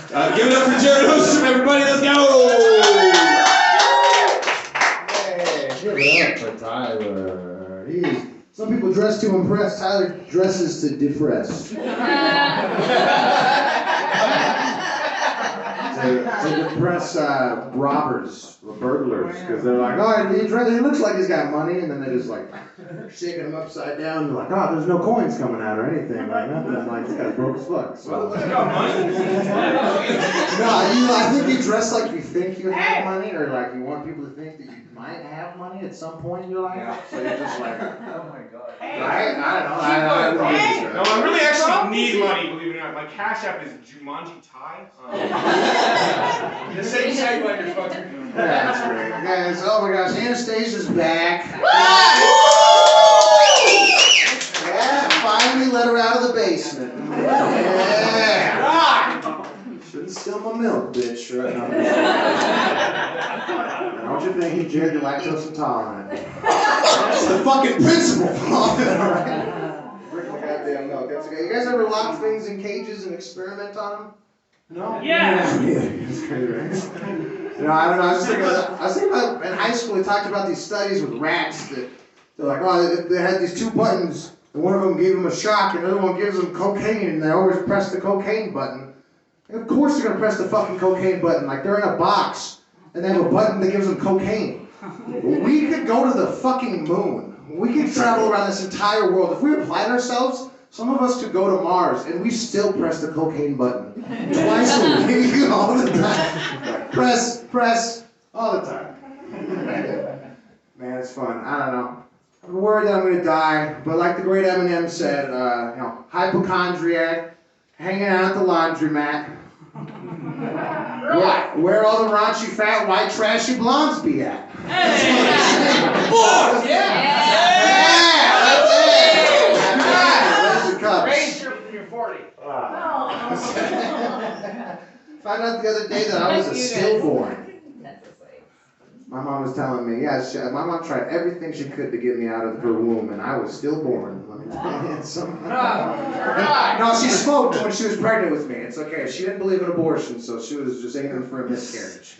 Give it up for Jared Ostrom, everybody. Let's go. Hey, give it up for Tyler. Some people dress to impress. Tyler dresses to depress. to depress robbers or burglars, because they're like, oh, he looks like he's got money, and then they just like shaking him upside down. And they're like, oh, there's no coins coming out or anything like nothing. I'm like, this guy's broke as fuck. So. I got money. No, I think you dress like you think you have money, or like you want people to think that you might have money at some point in your life. Yeah. So you're just like, oh my god. Right? I don't know. No, I really actually need money, believe it or not. My Cash App is Jumanji Ty. The same site when you're fucking. That's great. Guys, oh my gosh, Anastasia's back. Yeah, finally let her out of the basement. Yeah. Shouldn't steal my milk, bitch. Right now. Don't you think he Jared, you're lactose intolerant? That's the fucking principle. Drink my goddamn milk. That's okay. You guys ever lock things in cages and experiment on them? No? Yeah. It's crazy, right? I don't know. I was thinking about in high school. We talked about these studies with rats that they're like, oh, they had these two buttons, and one of them gave them a shock, and the other one gives them cocaine, and they always press the cocaine button. And of course they're gonna press the fucking cocaine button. Like they're in a box, and they have a button that gives them cocaine. We could go to the fucking moon. We could travel around this entire world. If we applied ourselves, some of us could go to Mars, and we still press the cocaine button. Twice a week, all the time. Press, all the time. Man, it's fun. I don't know. I'm worried that I'm going to die, but like the great Eminem said, hypochondriac, hanging out at the laundromat, where all the raunchy, fat, white, trashy blondes be at. Boys! Yeah! Raise your 40. Found out the other day that I was a stillborn. My mom was telling me, my mom tried everything she could to get me out of her womb, and I was stillborn. Let me tell you. No, she smoked when she was pregnant with me. It's okay. She didn't believe in abortion, so she was just aiming for a miscarriage.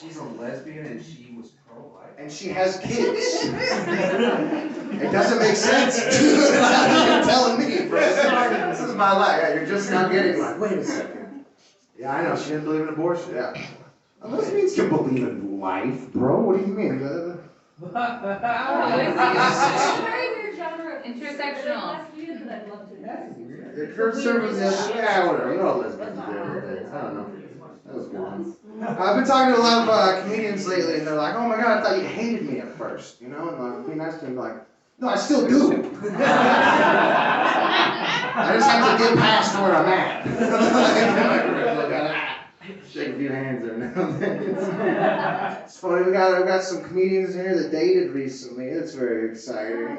She's a lesbian and she was pro-life. And she has kids. It doesn't make sense. You're telling me, bro. This is my life. Yeah, you're just now getting like, wait a second. Yeah, I know. She didn't believe in abortion. Yeah. Lesbians can believe in life, bro. What do you mean? It's a very weird genre of intersectional. The conservatives, yeah, whatever. We're all lesbians. I don't know. That was good. I've been talking to a lot of comedians lately, and they're like, "Oh my god, I thought you hated me at first," you know, and like, be nice to them, like, "No, I still do. I just have to get past where I'm at." Shake a few hands there now. It's funny. We got some comedians here that dated recently. It's very exciting.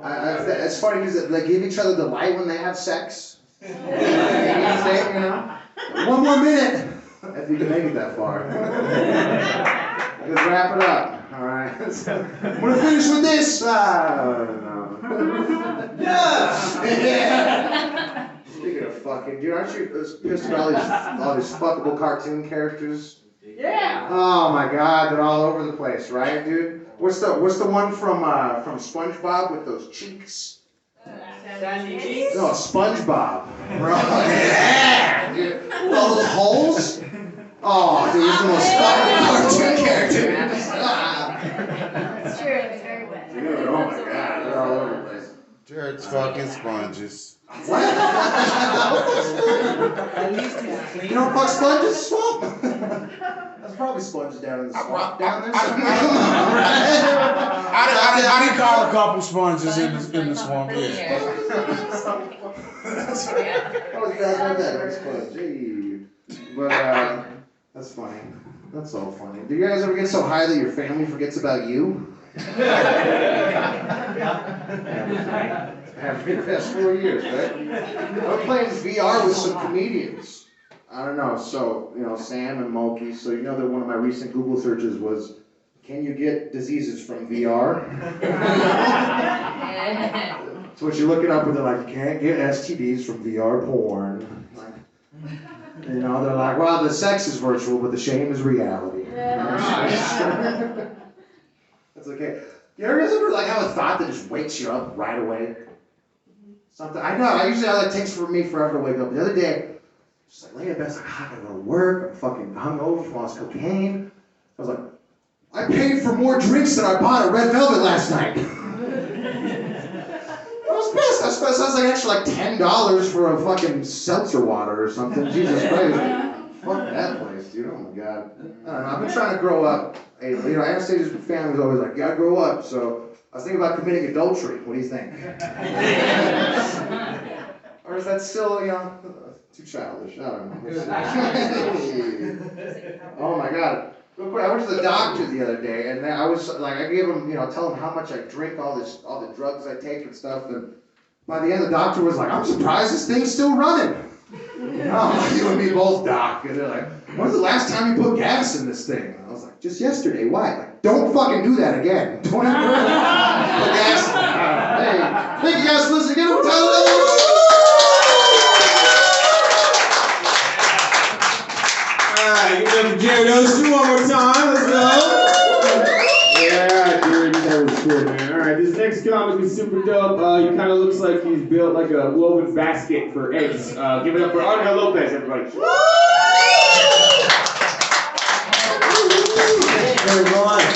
It's funny because they give each other the light when they have sex. You know? One more minute. If you can make it that far. Let's wrap it up. All right. I'm gonna finish with this. No. Yeah. Speaking of fucking, dude, aren't you pissed about all these fuckable cartoon characters? Yeah. Oh my god, they're all over the place, right, dude? What's the one from SpongeBob with those cheeks? Sandy Cheeks? No, SpongeBob. Bro. Yeah, dude. All those holes? Oh, dude, he's the most fucking cartoon character. It's true, it's very wet. Dude, oh my god, they're all over the place. Jared's fucking sponges. What? You don't fuck sponges, swamp? That's probably sponges down in the swamp. Down there somewhere. I didn't call a couple sponges in the swamp, yeah. That's right. I was bad about that next sponge. Gee. But, that's funny. That's so funny. Do you guys ever get so high that your family forgets about you? Having the past 4 years, right? I'm playing VR with some comedians. I don't know, so, you know, Sam and Moki, so you know that one of my recent Google searches was, can you get diseases from VR? So what you look it up and they're like, you can't get STDs from VR porn. Like, You know, they're like, well, the sex is virtual, but the shame is reality. That's okay. You ever like have a thought that just wakes you up right away? Something I know. It takes for me forever to wake up. The other day, just like laying in bed, like, I gotta go to work. I'm fucking hungover from all this cocaine. I was like, I paid for more drinks than I bought at Red Velvet last night. I was pissed. I spent like extra like $10 for a fucking seltzer water or something. Jesus Christ. Fuck that place, dude. Oh my god. I don't know. I've been trying to grow up. You know, Anastasia's family was always like, you gotta grow up. So I was thinking about committing adultery. What do you think? Or is that still, too childish? I don't know. Oh my god. Real quick, I went to the doctor the other day, and I was like, I gave him, tell him how much I drink, all the drugs I take and stuff, and by the end, the doctor was like, I'm surprised this thing's still running. Oh, you and me both, doc. And they're like, when's the last time you put gas in this thing? And I was like, just yesterday. Why? Like, don't fucking do that again. Don't ever put gas in it. Hey, thank you guys for listening. Get over Alright, give it up for Jared Oster one more time. Let's go. Yeah, Jared, that was cool, man. Alright, this next comic is super dope. He kind of looks like he's built like a woven basket for eggs. Give it up for Angel Lopez, everybody. Very much.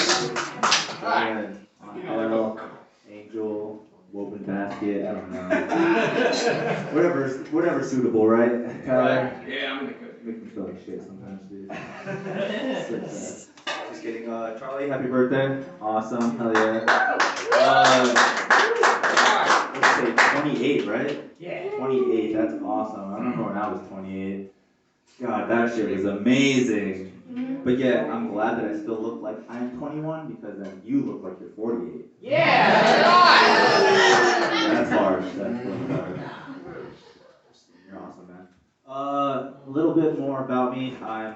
Angel, woven basket, I don't know. Whatever's suitable, right? Right. Yeah, I'm gonna cook. Make me feel like shit sometimes, dude. Just kidding. Charlie, happy birthday. Awesome. Hell yeah. Let's say 28, right? Yeah. 28, that's awesome. I remember when I was 28. God, that shit was amazing. But yeah, I'm glad that I still look like I'm 21 because then you look like you're 48. Yeah. That's harsh. That's really harsh. You're awesome, man. A little bit more about me. I'm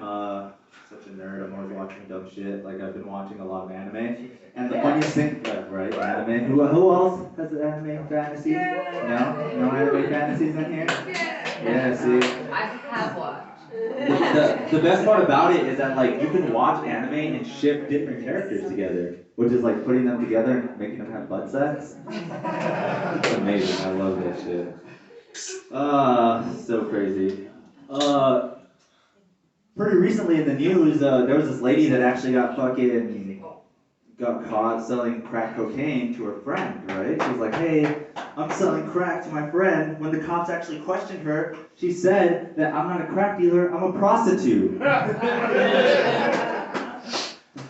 such a nerd. I'm always watching dumb shit. Like I've been watching a lot of anime. And the funniest thing, right? Anime. Who else has an anime fantasy? No anime fantasies in here. Yeah. See. I have watched. The best part about it is that like you can watch anime and ship different characters together, which is like putting them together and making them have butt sex. It's amazing. I love that shit. So crazy. Pretty recently in the news, there was this lady that actually got caught selling crack cocaine to her friend, right? She was like, hey, I'm selling crack to my friend. When the cops actually questioned her, she said that I'm not a crack dealer, I'm a prostitute. The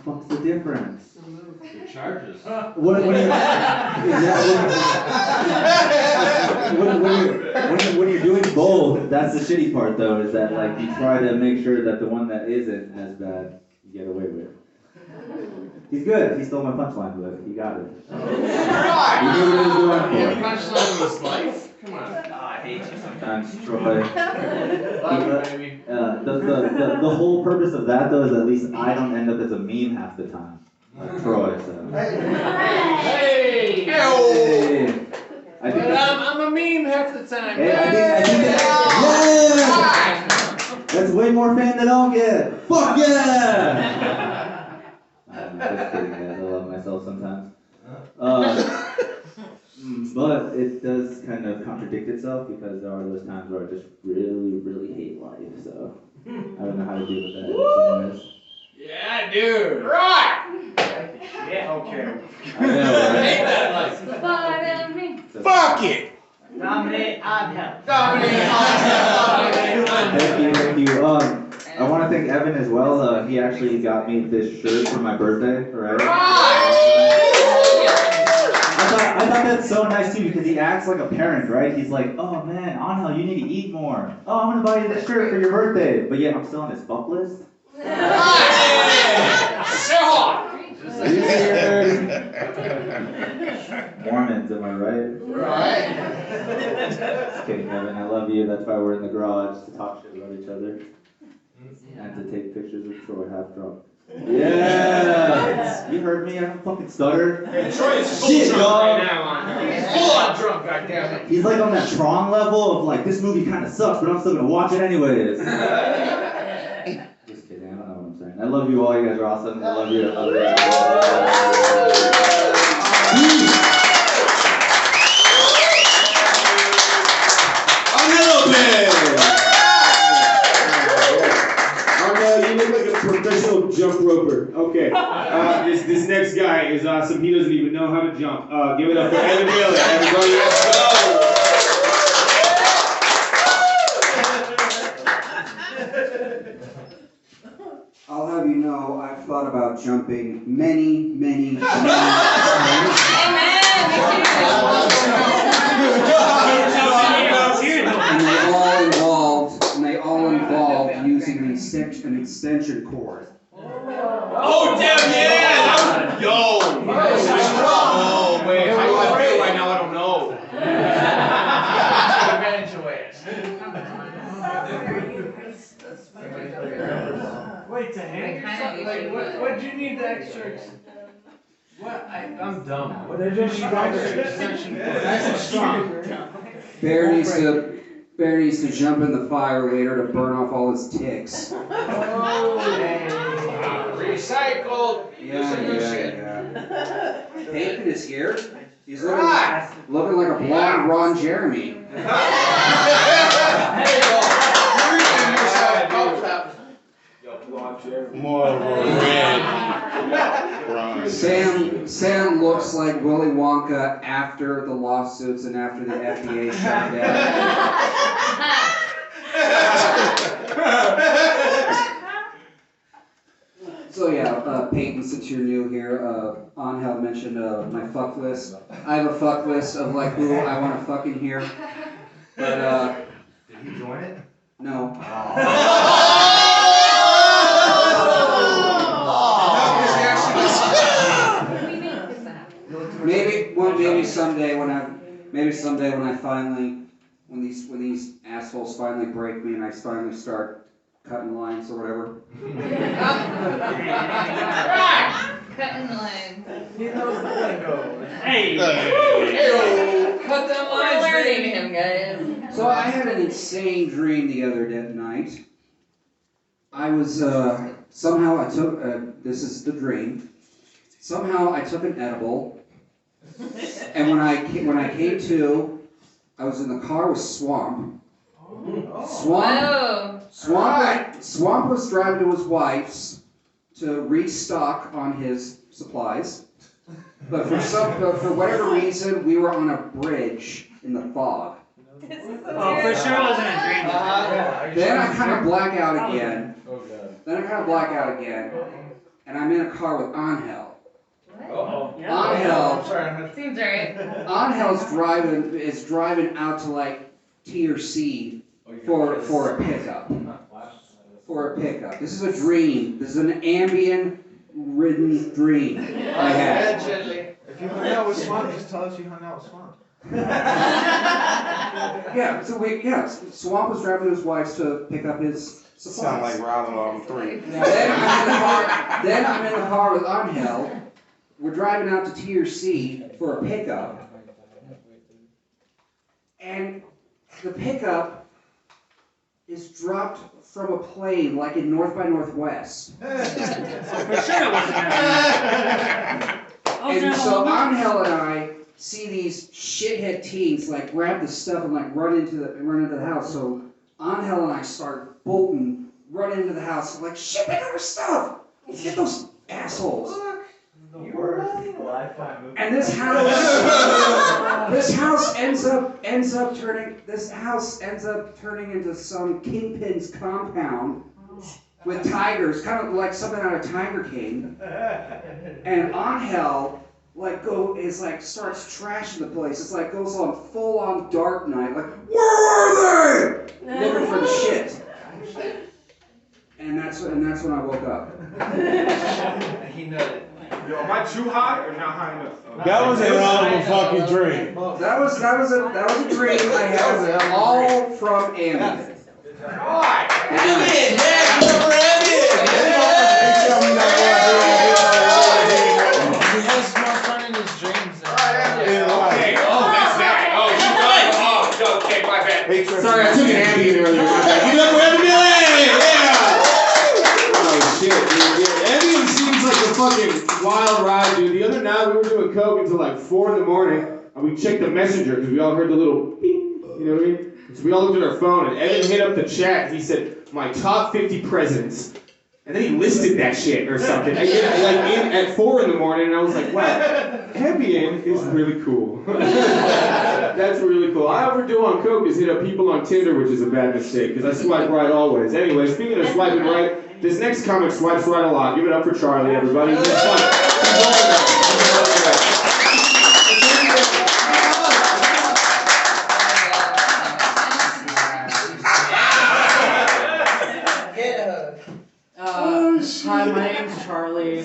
fuck's the difference? The charges. When you're doing both, that's the shitty part though, is that like you try to make sure that the one that isn't as bad, you get away with. He's good. He stole my punchline, but he got it. He knew what he was going for. Punchline in his life? Come on. I hate you sometimes, Troy. Love you, baby. The whole purpose of that though is at least I don't end up as a meme half the time. Like Troy, so. Hey! Hey. I think But I'm a meme half the time. Hey, I think that's way more fame than I'll get. Fuck yeah! I'm just kidding, guys. I love myself sometimes. But it does kind of contradict itself because there are those times where I just really, really hate life. So I don't know how to deal with that in some ways. Yeah, dude. Right. Yeah. Okay. I know, right? Hate that life. Follow me. Fuck it! Dominate on hell. Thank you. I want to thank Evan as well. He actually got me this shirt for my birthday, right? I thought that's so nice too because he acts like a parent, right? He's like, oh man, Angel, you need to eat more. Oh, I'm gonna buy you this shirt for your birthday. But yet I'm still on his fuck list. Mormons, am I right? Right. Just kidding, Evan. I love you. That's why we're in the garage to talk shit about each other and to take pictures of Troy half drunk. Yeah. You heard me. I don't fucking stutter. Hey, Troy is full Shit, drunk dog. right now. Full on drunk, goddammit. He's like on that Tron level of like, this movie kind of sucks, but I'm still gonna watch it anyways. Just kidding. I don't know what I'm saying. I love you all. You guys are awesome. I love you. I love you. You look like a professional jump roper. Okay. This next guy is awesome. He doesn't even know how to jump. Give it up for Evan Miller. Everybody, let's go. I'll have you know, I've thought about jumping many, many times. Amen. And they all involved using an extension cord. Oh, damn, yeah! Yo! Oh, wait, how do I feel right now? I don't know. Wait, to hang yourself? Like, what'd you need the extra? What? I'm dumb. What did you need the extra extension for? That's stronger. Bear needs to jump in the fire later to burn off all his ticks. Recycled. Yeah. Peyton is here. He's looking like a blonde Ron Jeremy. There you go. You're reaching yourself. More of a red. Sam looks like Willy Wonka after the lawsuits and after the FDA shut down. So yeah, Peyton, since you're new here, Angel mentioned my fuck list. I have a fuck list of like who I want to fucking hear. But Did he join it? no. Maybe someday when these assholes finally break me and I finally start cutting lines or whatever. Cutting the line. He knows the lingo. Hey. Cut them We're lines, learning baby. him, guys. So I had an insane dream the other night. I was somehow I took this is the dream. Somehow I took an edible. And when I came to, I was in the car with Swamp. Whoa. Swamp was driving to his wife's to restock on his supplies. But for whatever reason, we were on a bridge in the fog. This is so Oh, for sure it wasn't a dream. Then I kind of black out again. Oh, God. And I'm in a car with Angel. Uh-oh. Angel. Sorry. Seems right. Angel's driving out to like T or C for a pickup. This is a dream. This is an Ambien-ridden dream I had. If you hung out with Swamp, just tell us you hung out with Swamp. Yeah. Swamp was driving his wife to pick up his supplies. Sound like Riley on 3. Then I'm in the car with Angel. We're driving out to T or C for a pickup. And the pickup is dropped from a plane like in North by Northwest. For sure it wasn't a And so Angel and I see these shithead teens like grab the stuff and like run into the house. So Angel and I start bolting, run into the house, like shit, pick up our stuff. Let's get those assholes. And this house ends up turning into some kingpin's compound with tigers, kind of like something out of Tiger King. And Angel starts trashing the place. It's like goes on full on Dark Knight, like where are they? Looking for the shit. And that's when I woke up. He nutted. Yo, am I too high or not high enough? That was a hell of a fucking dream. That was a dream I had, all from Ambien. Alright! Ambien! Yeah, you remember Ambien! They tell me that till like 4 in the morning, and we checked the messenger because we all heard the little beep, you know what I mean? So we all looked at our phone, and Evan hit up the chat. He said, "My top 50 presidents," and then he listed that shit or something. I get at 4 in the morning, and I was like, "Wow, Evian is really cool." That's really cool. All I ever do on coke is hit up people on Tinder, which is a bad mistake because I swipe right always. Anyway, speaking of swiping right, this next comic swipes right a lot. Give it up for Charlie, everybody. He's fun. Hi, my name's Charlie.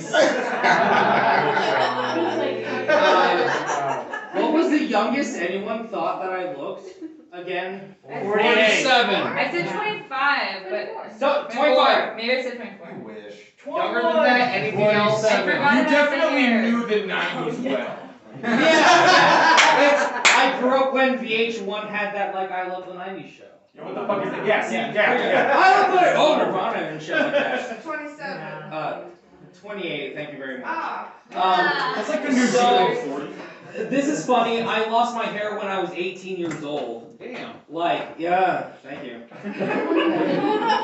What was the youngest anyone thought that I looked? Again? 47. I said 25, but. So, 25. Maybe I said 24. I wish. Younger than that, anything else? I forgot You about definitely the hair. knew the 90s well. Yeah. I grew up when VH1 had that, like, I Love the 90s show. Yeah, what the fuck is it? Yeah. I love the Nirvana and shit like that. 27. 28, thank you very much. That's like the New Zealand 40. This is funny. I lost my hair when I was 18 years old. Damn. Like, yeah, thank you.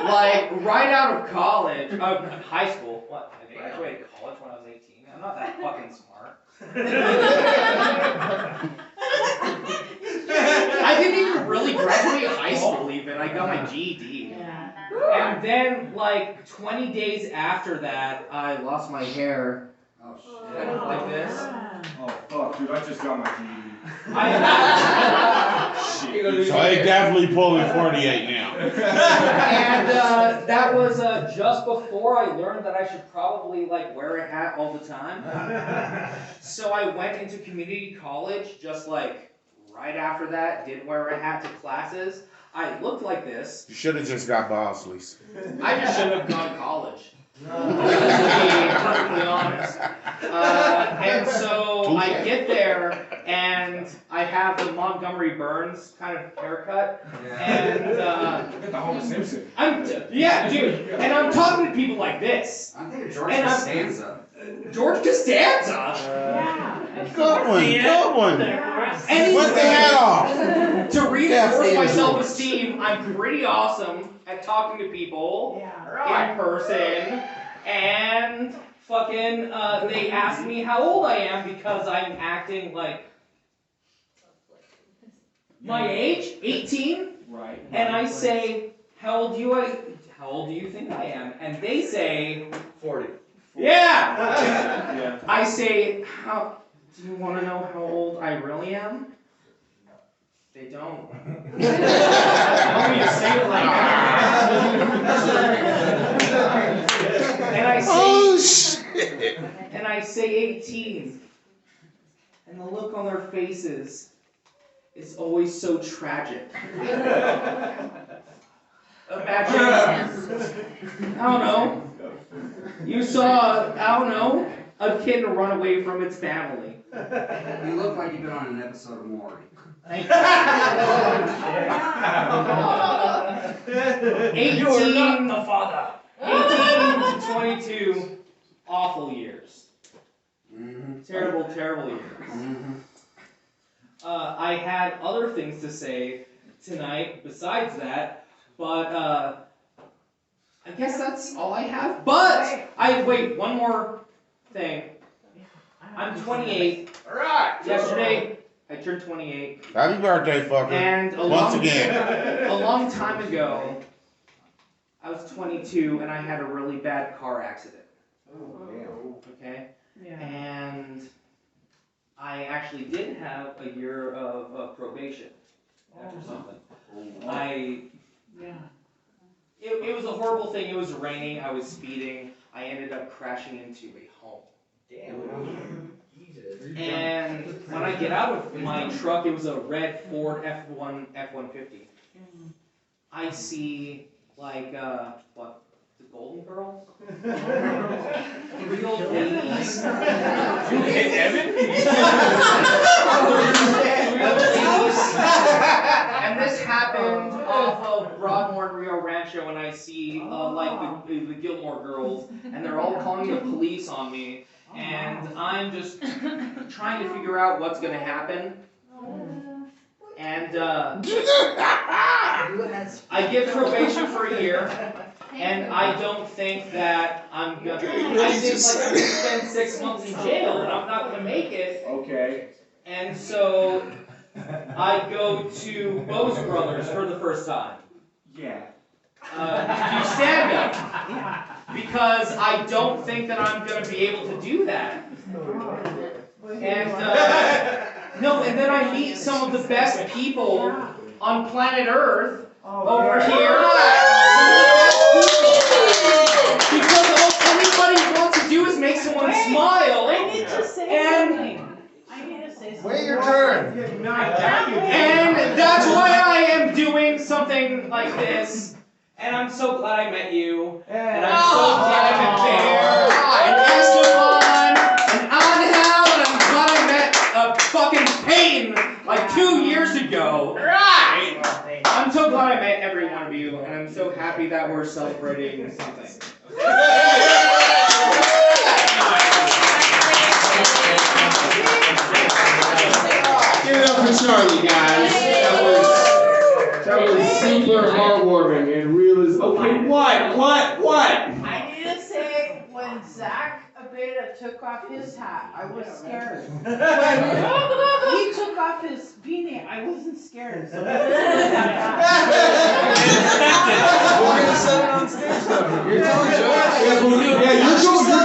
Like, right out of college, high school. What? I graduated college when I was 18. I'm not that fucking smart. I didn't even really graduate high school even. I got my GED. And then, like, 20 days after that, I lost my hair. Oh shit. Like this. Oh fuck, dude, I just got my GED. So they definitely pulling 48 now. And that was just before I learned that I should probably like wear a hat all the time. So I went into community college just like right after that, didn't wear a hat to classes. I looked like this. You should have just got Bosley's. I just shouldn't have gone to college. To be perfectly honest. And so I get there and I have the Montgomery Burns kind of haircut. And Get the Homer Simpson. yeah, dude. And I'm talking to people like this. I'm thinking George And Costanza. George Costanza. Good one, good one. And Put the hat off. to reinforce my self-esteem, I'm pretty awesome at talking to people in person. And fucking, they asked me how old I am because I'm acting like my age, 18. Right. And I say, how old do you think I am? And they say 40. Yeah! Yeah. I say, do you want to know how old I really am? They don't. How do you say it like that? And I say, Oh shit! and I say 18. And the look on their faces is always so tragic. Imagine, I don't know, you saw, I don't know, a kid run away from its family. You look like you've been on an episode of Maury. Thank you. 18, the father. 18 to 22, awful years. Mm-hmm. Terrible, terrible years. Mm-hmm. I had other things to say tonight besides that, but I guess that's all I have. But wait, one more thing. I'm 28. Alright. Yesterday, I turned 28. Happy birthday, fucker. And Once again. a long time ago, I was 22 and I had a really bad car accident. Okay? And I actually did have a year of probation after something. It was a horrible thing. It was raining. I was speeding. I ended up crashing into a home. And when I get out of my truck, it was a red Ford F-150. I see like what? The Golden Girls? 3 old ladies. You hit Evan? And this happened off of Broadmoor and Rio Rancho when I see like the Gilmore Girls, and they're all calling the police on me, and I'm just trying to figure out what's gonna happen. And I get probation for a year, and I don't think that I'm gonna. I think like I'm gonna spend 6 months in jail, and I'm not gonna make it. Okay. And so I go to Bose Brothers for the first time. Yeah. Do stand up because I don't think that I'm gonna be able to do that. And no, and then I meet some of the best people on planet Earth over here. Because all anybody wants to do is make someone smile. I need to say something. I need to say something. Wait your turn. And that's why I am doing something like this. And I'm so glad I met you. And I'm so glad I met Bear. And Esteban. And Angel. And I'm glad I met fucking Payne like 2 years ago. Right. I'm so glad I met every one of you. And I'm so happy that we're celebrating something. Give it up for Charlie, guys. That was super heartwarming and real as. Okay, what? I need to say, when Zach Abeda took off his hat, I was scared. When he took off his beanie, I wasn't scared. So We're gonna set it on stage though. You're telling jokes. Yeah, you're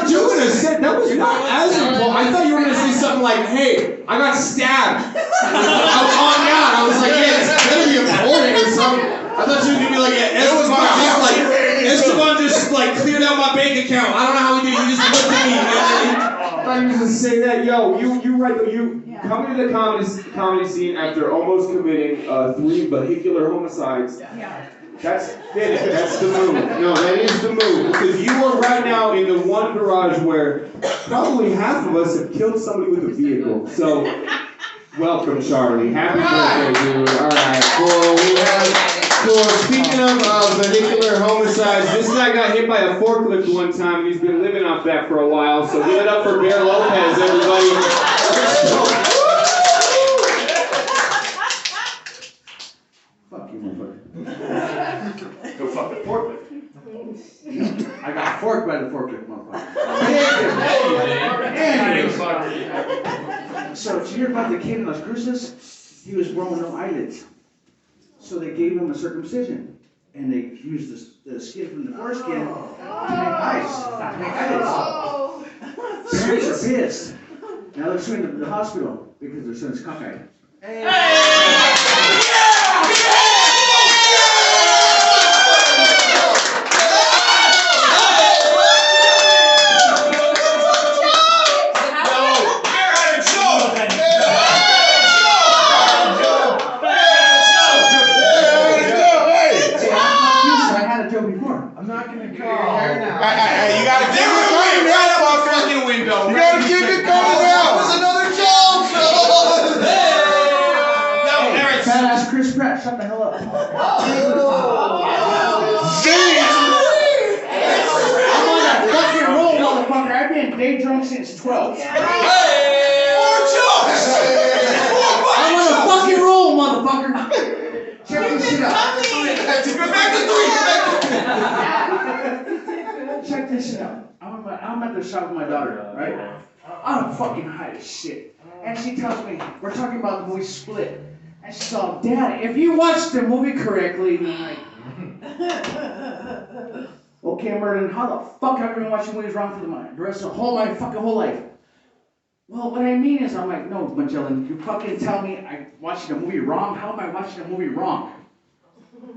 doing a set. That was not as important. I thought you were gonna say something like, "Hey, I got stabbed." I was on out. I was like, "Yeah, it's gonna be important or something." I thought you were gonna be like, "Yeah, Esteban just like cleared out my bank account. I don't know how he did. He just looked at me." I thought you were gonna say that. Yo, you right though. You coming to the comedy scene after almost committing 3 vehicular homicides. yeah. That's fitting. That's the move. No, that is the move. Because you are right now in the one garage where probably half of us have killed somebody with a vehicle. So, welcome, Charlie. Happy birthday, dude. All right, cool. Cool. Speaking of vehicular homicides, this guy got hit by a forklift one time, and he's been living off that for a while. So give it up for Bear Lopez, everybody. Fuck you, motherfucker. Go fuck the forklift. I got forked by the forklift, motherfucker. So, did you hear about the kid in Las Cruces? He was born with no eyelids. So they gave him a circumcision. And they used the skin from the foreskin to make eyes. To make eyelids. Parents are pissed. Now they're suing the hospital because their son's cockeyed. You gotta keep it coming right up our fucking window. You gotta keep it coming out. That was another joke. No, Eric. Badass Chris Pratt, shut the hell up. I'm on a fucking roll, motherfucker. I've been day drunk since 12. More jokes. I'm on a fucking roll, motherfucker. Check this shit out. Go back to 3. Check this shit out. I'm at the shop with my daughter, right? I'm fucking high as shit. And she tells me, we're talking about the movie Split. And she's all, Dad, if you watched the movie correctly, and I'm like, okay, Merlin, how the fuck have I been watching movies wrong for the rest of my fucking whole life? Well, what I mean is, I'm like, no, Magellan, you fucking tell me I'm watching a movie wrong? How am I watching a movie wrong?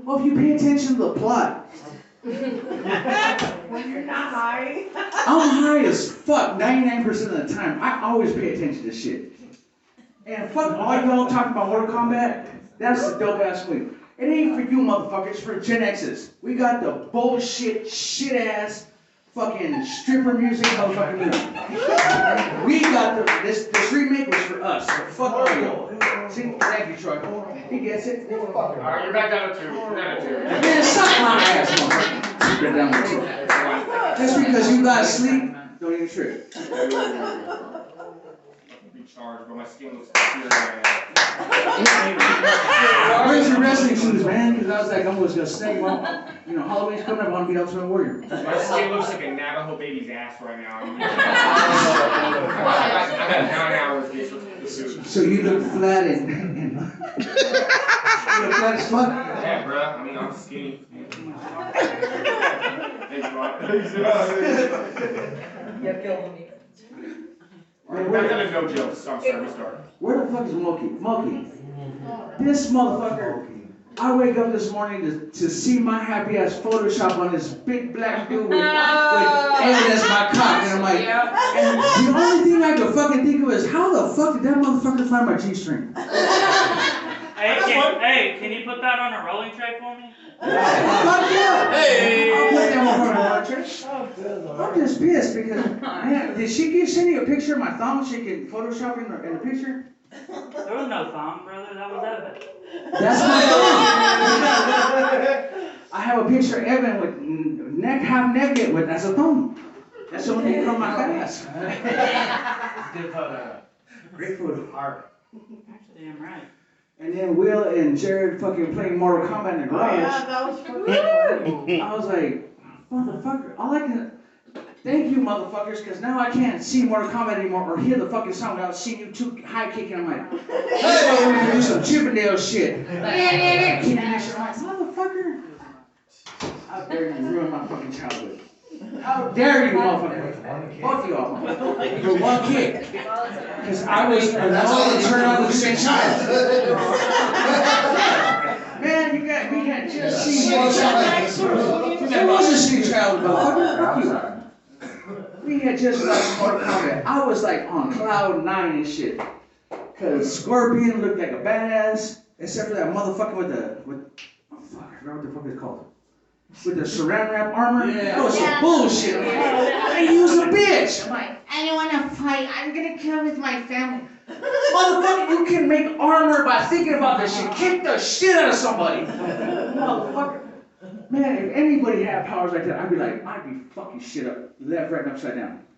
Well, if you pay attention to the plot. When you're not high. I'm high as fuck 99% of the time. I always pay attention to shit. And fuck all y'all talking about Mortal Kombat. That's the dope ass movie. It ain't for you motherfuckers, it's for Gen X's. We got the bullshit, shit ass, fucking stripper music, motherfucking music. We got this remake was for us. So fuck all y'all. See, thank you, Troy. He gets it. Alright, you're back down to 2. You're down to 2. Man, suck my ass, motherfucker. Get down to 2. Just because you guys sleep, don't even trip. Be charged, but my skin looks clear. Where's your wrestling shoes, man? Because I was like, I'm almost gonna snake. Well, you know, Halloween's coming up. I want to be Ultimate Warrior. My skin looks like a Navajo baby's ass right now. I got 9 hours to the suit. So you look flat and you look flat as fuck. Yeah, bro. I mean, I'm skinny. Thanks, bro. Back to the no jokes. I'm sorry, we start. Where the fuck is Moki? Moki. This motherfucker. I wake up this morning to see my happy ass Photoshop on this big black dude with evidence my cock, and I'm like, and the only thing I could fucking think of is how the fuck did that motherfucker find my G-string? Hey, can you put that on a rolling tray for me? Fuck yeah! Hey! I'll put that one on a rolling tray. I'm just pissed because, man, did she send you a picture of my thumb she can Photoshop in the picture? There was no thumb, brother. That was Evan. That's my thumb. I have a picture of Evan with neck half naked with that's a thumb. That's the only thing on my ass. Good photo. Great photo. Art. Damn right. And then Will and Jared fucking playing Mortal Kombat in the garage. Yeah, that was fucking I was like, motherfucker, all I can. Thank you, motherfuckers, because now I can't see Mortal Kombat anymore or hear the fucking sound without seeing you two high kicking. I'm like, let's go over and do some Chippendale shit. Kicking that shit. I'm like, motherfucker. How dare you ruin my fucking childhood? How dare you, motherfucker? Fuck you all. For one kick. Because I was That's all annoyed it to turn on the took. same child. Man, we can't just see one child. There was a sweet child, motherfucker. Fuck you. We had just left Mortal Kombat. I was like on cloud 9 and shit. Cause Scorpion looked like a badass, except for that motherfucker with oh fuck, I forgot what the fuck it's called. With the saran wrap armor. Yeah. That was some bullshit. Hey, you was a bitch. I'm like, I don't wanna fight, I'm gonna kill with my family. motherfucker, you can make armor by thinking about this shit. Kick the shit out of somebody. Motherfucker. Man, if anybody had powers like that, I'd be fucking shit up, left, right, and upside down.